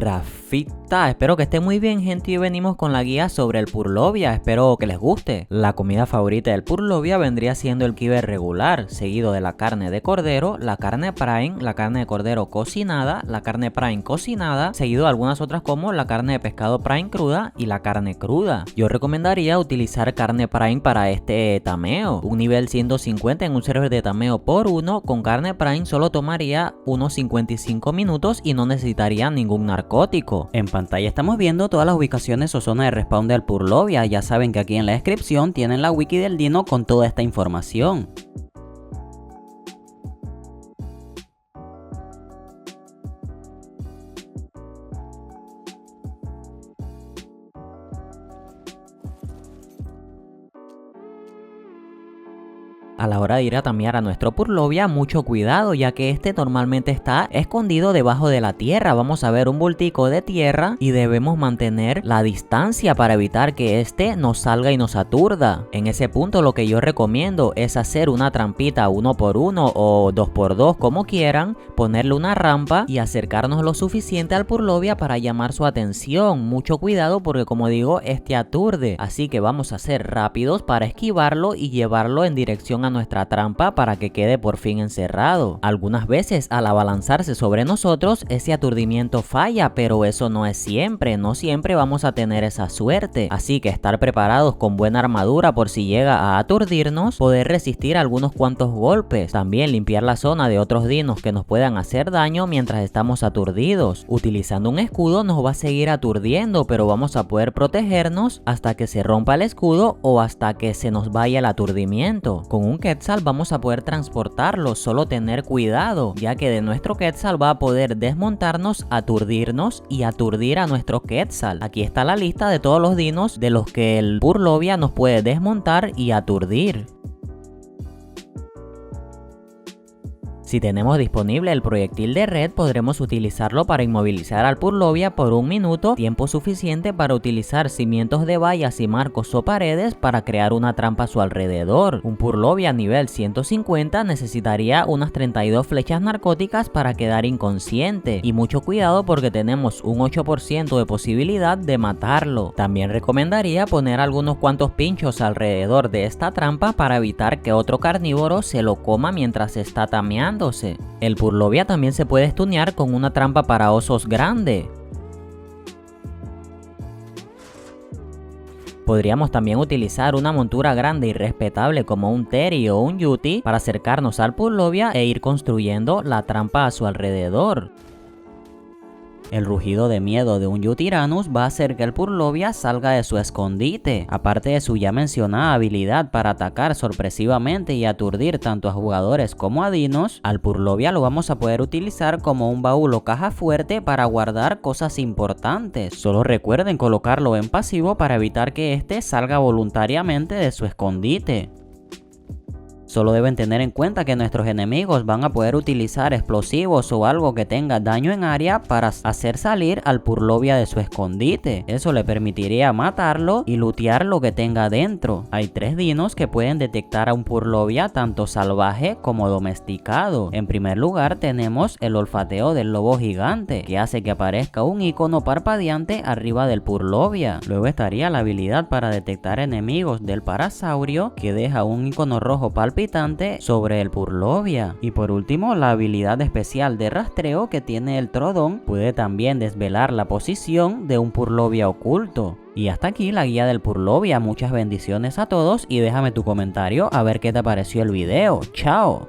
Rafita, espero que esté muy bien, gente, y hoy venimos con la guía sobre el purlovia, espero que les guste. La comida favorita del purlovia vendría siendo el kibe regular, seguido de la carne de cordero, la carne prime, la carne de cordero cocinada, la carne prime cocinada, seguido de algunas otras como la carne de pescado prime cruda y la carne cruda. Yo recomendaría utilizar carne prime para este tameo, un nivel 150 en un server de tameo por 1, con carne prime solo tomaría unos 55 minutos y no necesitaría ningún narcótico. En pantalla estamos viendo todas las ubicaciones o zonas de respawn del purlovia. Ya saben que aquí en la descripción tienen la wiki del dino con toda esta información. A la hora de ir a tamear a nuestro purlovia, mucho cuidado, ya que este normalmente está escondido debajo de la tierra. Vamos a ver un bultico de tierra y debemos mantener la distancia para evitar que este nos salga y nos aturda. En ese punto lo que yo recomiendo es hacer una trampita 1x1 o 2x2 como quieran, ponerle una rampa y acercarnos lo suficiente al purlovia para llamar su atención. Mucho cuidado porque, como digo, este aturde, así que vamos a ser rápidos para esquivarlo y llevarlo en dirección a nuestra trampa para que quede por fin encerrado. Algunas veces al abalanzarse sobre nosotros ese aturdimiento falla, pero eso no es siempre, no siempre vamos a tener esa suerte, así que estar preparados con buena armadura por si llega a aturdirnos, poder resistir algunos cuantos golpes, también limpiar la zona de otros dinos que nos puedan hacer daño mientras estamos aturdidos. Utilizando un escudo nos va a seguir aturdiendo, pero vamos a poder protegernos hasta que se rompa el escudo o hasta que se nos vaya el aturdimiento. Con un Quetzal vamos a poder transportarlo, solo tener cuidado, ya que de nuestro Quetzal va a poder desmontarnos, aturdirnos y aturdir a nuestro Quetzal. Aquí está la lista de todos los dinos de los que el purlovia nos puede desmontar y aturdir. Si tenemos disponible el proyectil de red, podremos utilizarlo para inmovilizar al purlovia por 1 minuto, tiempo suficiente para utilizar cimientos de vallas y marcos o paredes para crear una trampa a su alrededor. Un purlovia nivel 150 necesitaría unas 32 flechas narcóticas para quedar inconsciente, y mucho cuidado porque tenemos un 8% de posibilidad de matarlo. También recomendaría poner algunos cuantos pinchos alrededor de esta trampa para evitar que otro carnívoro se lo coma mientras está tameando. El purlovia también se puede stunear con una trampa para osos grande. Podríamos también utilizar una montura grande y respetable como un Teri o un Yuti para acercarnos al purlovia e ir construyendo la trampa a su alrededor. El rugido de miedo de un Yutyrannus va a hacer que el purlovia salga de su escondite. Aparte de su ya mencionada habilidad para atacar sorpresivamente y aturdir tanto a jugadores como a dinos, al purlovia lo vamos a poder utilizar como un baúl o caja fuerte para guardar cosas importantes. Solo recuerden colocarlo en pasivo para evitar que este salga voluntariamente de su escondite. Solo deben tener en cuenta que nuestros enemigos van a poder utilizar explosivos o algo que tenga daño en área para hacer salir al purlovia de su escondite. Eso le permitiría matarlo y lootear lo que tenga dentro. Hay 3 dinos que pueden detectar a un purlovia tanto salvaje como domesticado. En primer lugar tenemos el olfateo del lobo gigante, que hace que aparezca un icono parpadeante arriba del purlovia. Luego estaría la habilidad para detectar enemigos del parasaurio, que deja un icono rojo palpitante sobre el purlovia. Y por último, la habilidad especial de rastreo que tiene el Trodón puede también desvelar la posición de un purlovia oculto. Y hasta aquí la guía del purlovia. Muchas bendiciones a todos y déjame tu comentario a ver qué te pareció el video. ¡Chao!